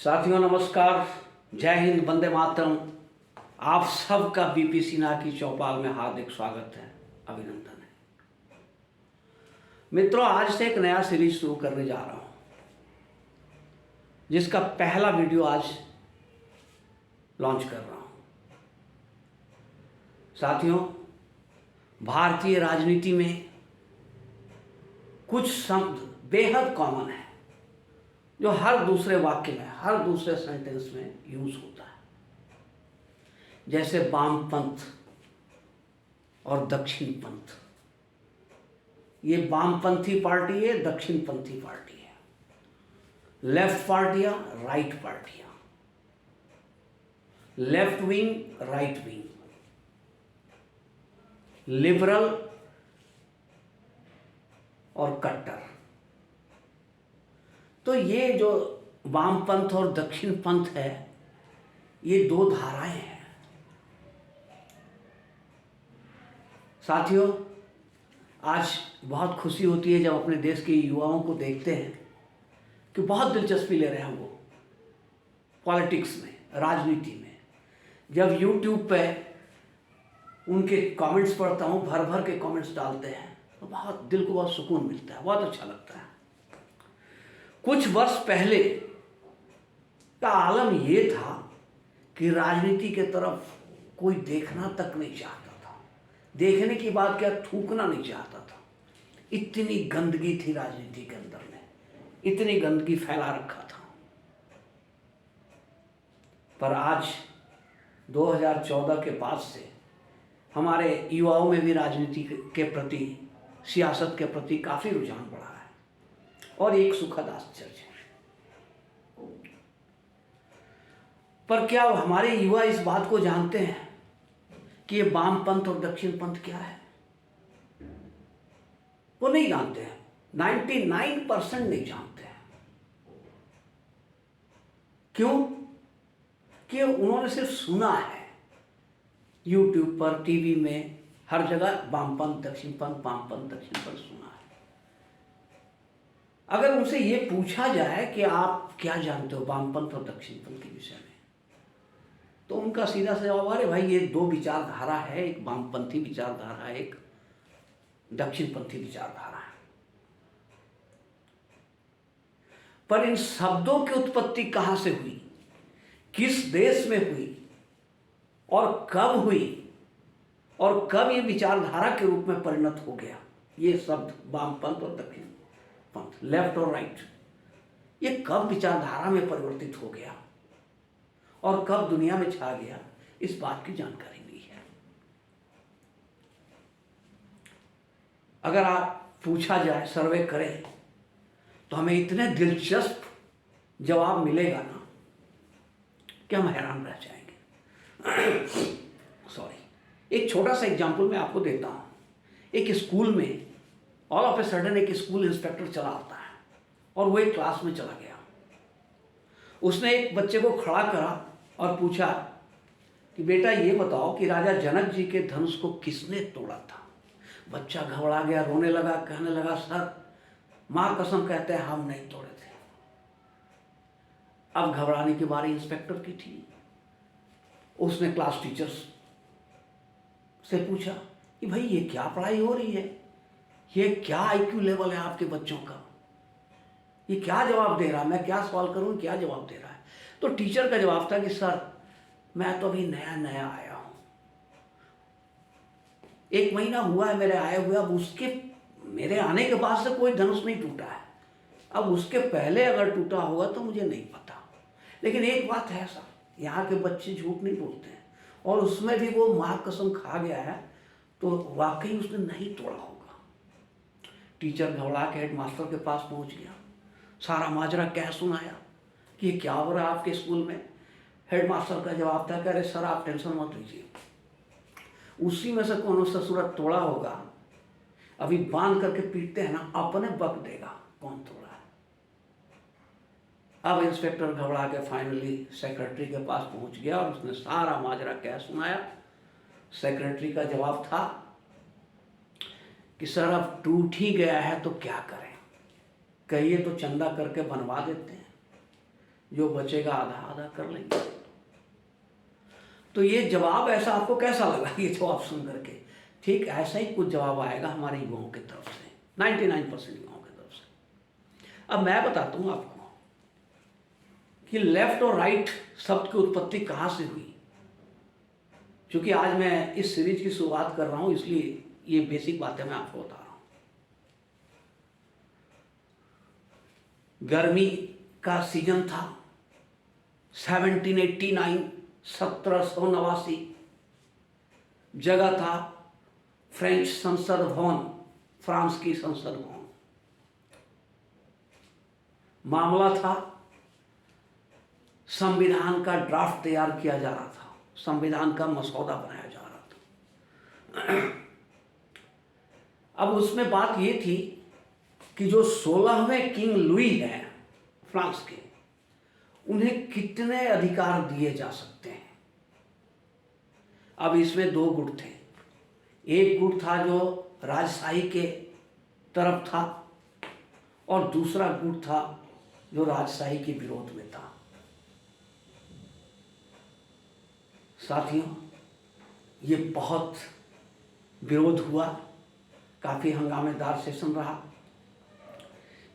साथियों नमस्कार, जय हिंद, वंदे मातरम। आप सबका बीपी सिन्हा की चौपाल में हार्दिक स्वागत है, अभिनंदन है। मित्रों, आज से एक नया सीरीज शुरू करने जा रहा हूं, जिसका पहला वीडियो आज लॉन्च कर रहा हूं। साथियों, भारतीय राजनीति में कुछ शब्द बेहद कॉमन है जो हर दूसरे वाक्य में, हर दूसरे सेंटेंस में यूज होता है, जैसे वामपंथ और दक्षिण पंथ। ये वामपंथी पार्टी है, दक्षिणपंथी पार्टी है, लेफ्ट पार्टियां, राइट पार्टियां, left wing, right wing, liberal और कट्टर। तो ये जो वामपंथ और दक्षिण पंथ है, ये दो धाराएं हैं। साथियों, आज बहुत खुशी होती है जब अपने देश के युवाओं को देखते हैं कि बहुत दिलचस्पी ले रहे हैं वो पॉलिटिक्स में, राजनीति में। जब यूट्यूब पे उनके कमेंट्स पढ़ता हूँ, भर भर के कमेंट्स डालते हैं, तो बहुत दिल को बहुत सुकून मिलता है, बहुत अच्छा लगता है। कुछ वर्ष पहले का आलम ये था कि राजनीति के तरफ कोई देखना तक नहीं चाहता था, देखने की बात क्या, थूकना नहीं चाहता था। इतनी गंदगी थी राजनीति के अंदर में, इतनी गंदगी फैला रखा था। पर आज 2014 के बाद से हमारे युवाओं में भी राजनीति के प्रति, सियासत के प्रति काफ़ी रुझान बढ़ा है, और एक सुखद आश्चर्य है। पर क्या हमारे युवा इस बात को जानते हैं कि ये वामपंथ और दक्षिणपंथ क्या है? वो नहीं जानते हैं, 99% नहीं जानते हैं। क्यों? कि उन्होंने सिर्फ सुना है, यूट्यूब पर, टीवी में, हर जगह वामपंथ दक्षिणपंथ, वामपंथ दक्षिणपंथ सुना है। अगर उनसे ये पूछा जाए कि आप क्या जानते हो वामपंथ और दक्षिणपंथ के विषय में, तो उनका सीधा सा जवाब, अरे भाई ये दो विचारधारा है, एक वामपंथी विचारधारा है, एक दक्षिणपंथी विचारधारा है। पर इन शब्दों की उत्पत्ति कहां से हुई, किस देश में हुई, और कब हुई, और कब ये विचारधारा के रूप में परिणत हो गया, ये शब्द वामपंथ और दक्षिण पंथ, लेफ्ट और राइट, ये कब विचारधारा में परिवर्तित हो गया और कब दुनिया में छा गया, इस बात की जानकारी नहीं है। अगर आप पूछा जाए, सर्वे करें, तो हमें इतने दिलचस्प जवाब मिलेगा ना कि हम हैरान रह जाएंगे। सॉरी, एक छोटा सा एग्जाम्पल मैं आपको देता हूं। एक स्कूल में ऑल ऑफ ए सडन एक स्कूल इंस्पेक्टर चला आता है, और वो एक क्लास में चला गया। उसने एक बच्चे को खड़ा करा और पूछा कि बेटा ये बताओ कि राजा जनक जी के धनुष को किसने तोड़ा था? बच्चा घबरा गया, रोने लगा, कहने लगा, सर मां कसम कहते हैं हम नहीं तोड़े थे। अब घबराने की बारी इंस्पेक्टर की थी। उसने क्लास टीचर्स से पूछा कि भाई ये क्या पढ़ाई हो रही है, ये क्या आईक्यू लेवल है आपके बच्चों का, ये क्या जवाब दे रहा है, मैं क्या सवाल करूं, क्या जवाब दे रहा है? तो टीचर का जवाब था कि सर मैं तो अभी नया नया आया हूं, 1 महीना हुआ है मेरे आए हुए, अब उसके मेरे आने के बाद से कोई धनुष नहीं टूटा है, अब उसके पहले अगर टूटा होगा तो मुझे नहीं पता। लेकिन एक बात है सर, यहाँ के बच्चे झूठ नहीं बोलते हैं, और उसमें भी वो मां कसम खा गया है, तो वाकई उसने नहीं तोड़ा होगा। टीचर घबरा के हेडमास्टर के पास पहुंच गया, सारा माजरा कह सुनाया कि ये क्या हो रहा है आपके स्कूल में। हेडमास्टर का जवाब था, कह रहे सर आप टेंशन मत लीजिए, उसी में से कौन सा सूरत तोड़ा होगा, अभी बांध करके पीटते हैं ना, अपने बक देगा कौन तोड़ा है। अब इंस्पेक्टर घबरा के फाइनली सेक्रेटरी के पास पहुंच गया, और उसने सारा माजरा कह सुनाया। सेक्रेटरी का जवाब था कि सर अब टूट ही गया है तो क्या करें, कहिए तो चंदा करके बनवा देते हैं। जो बचेगा आधा आधा कर लेंगे। तो ये जवाब ऐसा आपको कैसा लगा ये जवाब सुन करके? ठीक ऐसा ही कुछ जवाब आएगा हमारे युवाओं की तरफ से, 99% युवाओं की तरफ से। अब मैं बताता हूँ आपको कि लेफ्ट और राइट शब्द की उत्पत्ति कहाँ से हुई। क्योंकि आज मैं इस सीरीज की शुरुआत कर रहा हूँ, इसलिए ये बेसिक बातें मैं आपको बता रहा हूँ। गर्मी का सीजन था 1789, 1789। जगह था फ्रेंच संसद भवन, फ्रांस की संसद भवन। मामला था संविधान का ड्राफ्ट तैयार किया जा रहा था, संविधान का मसौदा बनाया जा रहा था। अब उसमें बात ये थी कि जो 16वें किंग लुई हैं फ्रांस के, उन्हें कितने अधिकार दिए जा सकते हैं। अब इसमें दो गुट थे। एक गुट था जो राजशाही के तरफ था और दूसरा गुट था जो राजशाही के विरोध में था। साथियों, ये बहुत विरोध हुआ, काफ़ी हंगामेदार सेशन रहा।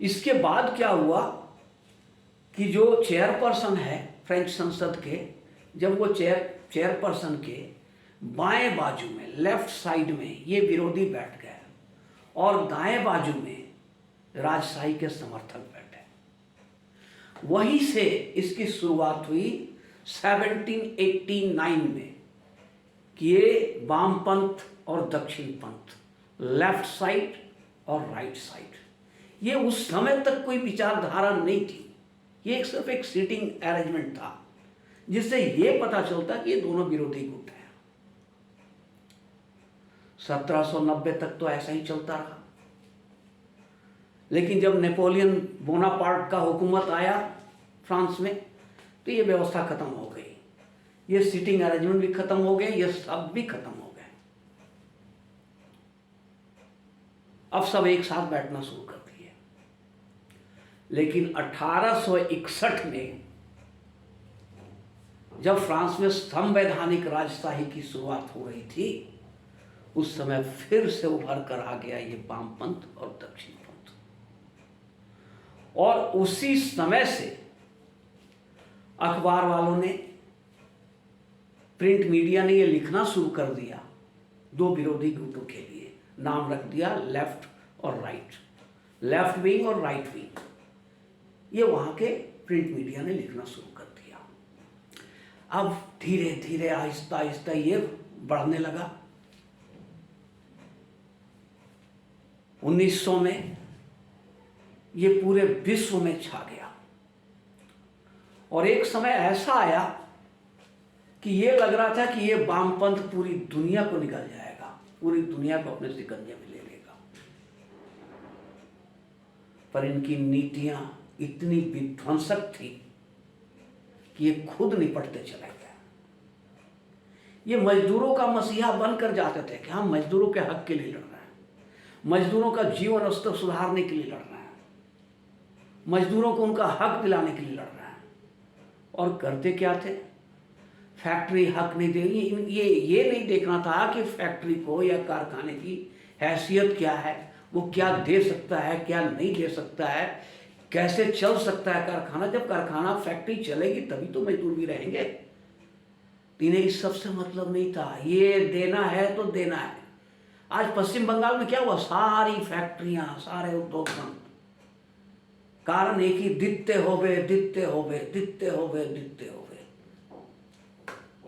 इसके बाद क्या हुआ कि जो चेयरपर्सन है फ्रेंच संसद के, जब वो चेयरपर्सन के बाएं बाजू में, लेफ्ट साइड में ये विरोधी बैठ गए और दाएं बाजू में राजशाही के समर्थक बैठे। वहीं से इसकी शुरुआत हुई 1789 में कि ये वामपंथ और दक्षिण पंथ, लेफ्ट साइड और राइट साइड, ये उस समय तक कोई विचारधारा नहीं थी। ये सिर्फ एक सीटिंग अरेंजमेंट था जिससे ये पता चलता कि ये दोनों विरोधी गुट हैं। 1790 तक तो ऐसा ही चलता रहा। लेकिन जब नेपोलियन बोनापार्ट का हुकूमत आया फ्रांस में, तो ये व्यवस्था खत्म हो गई, ये सीटिंग अरेंजमेंट भी खत्म हो गए, ये सब भी खत्म हो गए। अब सब एक साथ बैठना शुरू कर दिए। लेकिन 1861 में जब फ्रांस में संवैधानिक राजशाही की शुरुआत हो रही थी, उस समय फिर से उभर कर आ गया ये वामपंथ और दक्षिण पंथ। और उसी समय से अखबार वालों ने, प्रिंट मीडिया ने ये लिखना शुरू कर दिया, दो विरोधी गुटों के लिए नाम रख दिया लेफ्ट और राइट, लेफ्ट विंग और राइट विंग। ये वहाँ के प्रिंट मीडिया ने लिखना शुरू कर दिया। अब धीरे धीरे आहिस्ता आहिस्ता ये बढ़ने लगा। 1900 में ये पूरे विश्व में छा गया और एक समय ऐसा आया कि ये लग रहा था कि ये वामपंथ पूरी दुनिया को निगल जाएगा, पूरी दुनिया को अपने शिकंजे में ले लेगा। पर इनकी नीतियां इतनी विध्वंसक थी कि ये खुद निपटते चले गए। ये मजदूरों का मसीहा बनकर जाते थे कि हम मजदूरों के हक के लिए लड़ रहे हैं, मजदूरों का जीवन स्तर सुधारने के लिए लड़ रहे हैं, मजदूरों को उनका हक दिलाने के लिए लड़ रहे हैं। और करते क्या थे? फैक्ट्री हक नहीं दे, ये नहीं देखना था कि फैक्ट्री को या कारखाने की हैसियत क्या है, वो क्या दे सकता है, क्या नहीं दे सकता है, कैसे चल सकता है कारखाना। जब कारखाना फैक्ट्री चलेगी तभी तो मजदूर भी रहेंगे। इन्हें इस सब से मतलब नहीं था, ये देना है तो देना है। आज पश्चिम बंगाल में क्या हुआ? सारी फैक्ट्रियां, सारे उद्योग बंद। कारण एक ही, दित्ते होवे दित्ते होवे दित्ते होवे दित्ते होवे।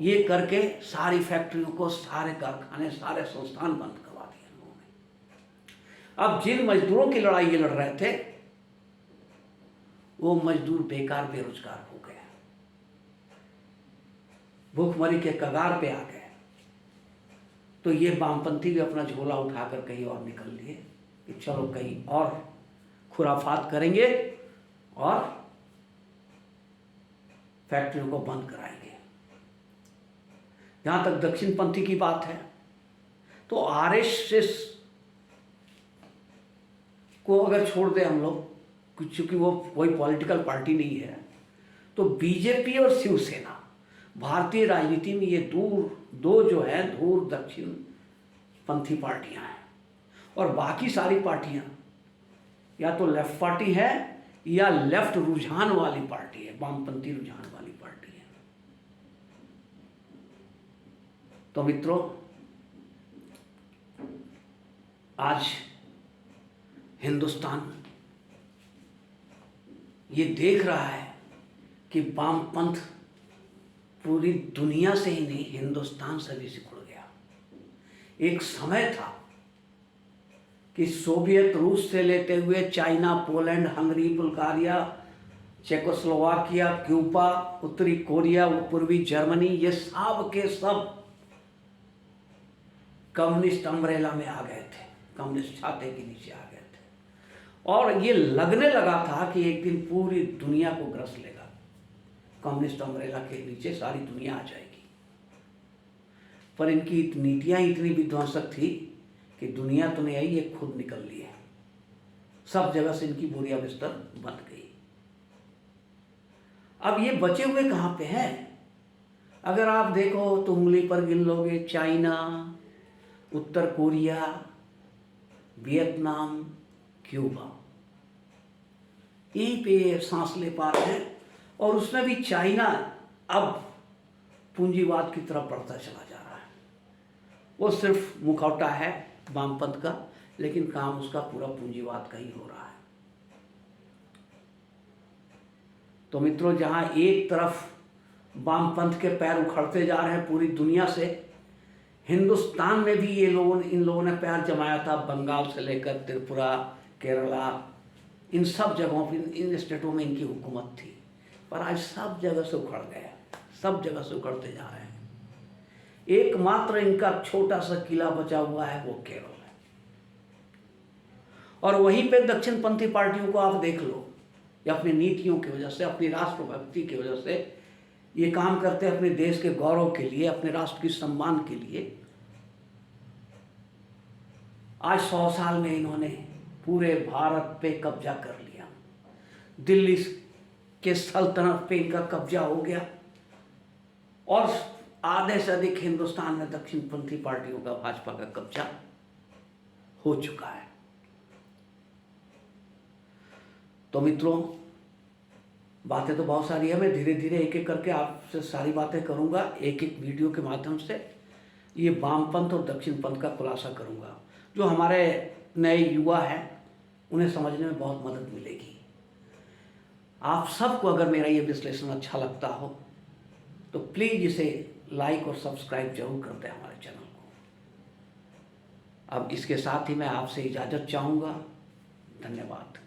ये करके सारी फैक्ट्रियों को, सारे कारखाने, सारे संस्थान बंद करवा दिए लोगों ने। अब जिन मजदूरों की लड़ाई ये लड़ रहे थे, वो मजदूर बेकार, बेरोजगार हो गए, भूखमरी के कगार पे आ गए। तो ये वामपंथी भी अपना झोला उठाकर कहीं और निकल लिए कि चलो कहीं और खुराफात करेंगे और फैक्ट्रियों को बंद कराएंगे। जहां तक दक्षिण पंथी की बात है, तो आरएसएस को अगर छोड़ दें हम लोग, क्योंकि वो कोई पॉलिटिकल पार्टी नहीं है, तो बीजेपी और शिवसेना भारतीय राजनीति में ये दो जो है दूर दक्षिण पंथी पार्टियां हैं, और बाकी सारी पार्टियां या तो लेफ्ट पार्टी है या लेफ्ट रुझान वाली पार्टी है, वामपंथी रुझान वाली पार्टी है। तो मित्रों, आज हिंदुस्तान ये देख रहा है कि वामपंथ पूरी दुनिया से ही नहीं, हिंदुस्तान से भी सिकुड़ गया। एक समय था कि सोवियत रूस से लेते हुए China, Poland, Hungary, Bulgaria, Czechoslovakia, Cuba, उत्तरी कोरिया, पूर्वी जर्मनी, ये सब के सब कम्युनिस्ट अम्ब्रेला में आ गए थे, कम्युनिस्ट छाते के नीचे आ गए थे, और ये लगने लगा था कि एक दिन पूरी दुनिया को ग्रस लेगा। कम्युनिस्ट अम्ब्रेला के नीचे सारी दुनिया आ जाएगी। पर इनकी नीतियां इतनी विध्वंसक थी कि दुनिया तो नहीं आई, ये खुद निकल लिए। सब जगह से इनकी बोरिया बिस्तर बंद गई। अब ये बचे हुए कहाँ पे हैं? अगर आप देखो तो उंगली पर गिन लोगे चाइना, उत्तर कोरिया, वियतनाम, क्यूबा, यहीं पे सांस ले पा रहे हैं। और उसमें भी चाइना अब पूंजीवाद की तरफ बढ़ता चला जा रहा है। वो सिर्फ मुखौटा है वामपंथ का, लेकिन काम उसका पूरा पूंजीवाद का ही हो रहा है। तो मित्रों, जहां एक तरफ वामपंथ के पैर उखड़ते जा रहे हैं पूरी दुनिया से, हिंदुस्तान में भी इन लोगों ने पैर जमाया था। बंगाल से लेकर त्रिपुरा, केरला, इन सब जगहों पर, इन स्टेटों में इनकी हुकूमत थी। पर आज सब जगह से उखड़ गया, सब जगह से उखड़ते जा रहे हैं। एकमात्र इनका छोटा सा किला बचा हुआ है, वो केरल है। और वहीं पे दक्षिणपंथी पार्टियों को आप देख लो, या अपनी नीतियों की वजह से, अपनी राष्ट्रभक्ति की वजह से ये काम करते हैं, अपने देश के गौरव के लिए, अपने राष्ट्र की सम्मान के लिए। आज 100 साल में इन्होंने पूरे भारत पे कब्जा कर लिया। दिल्ली के सल्तनत पे इनका कब्जा हो गया, और आधे से अधिक हिंदुस्तान में दक्षिणपंथी पार्टियों का, भाजपा का कब्जा हो चुका है। तो मित्रों, बातें तो बहुत सारी है। मैं धीरे धीरे एक एक करके आपसे सारी बातें करूंगा, एक एक वीडियो के माध्यम से ये वामपंथ और दक्षिणपंथ का खुलासा करूंगा, जो हमारे नए युवा हैं उन्हें समझने में बहुत मदद मिलेगी। आप सबको अगर मेरा ये विश्लेषण अच्छा लगता हो तो प्लीज़ इसे लाइक और सब्सक्राइब जरूर कर दें हमारे चैनल को। अब इसके साथ ही मैं आपसे इजाज़त चाहूँगा। धन्यवाद।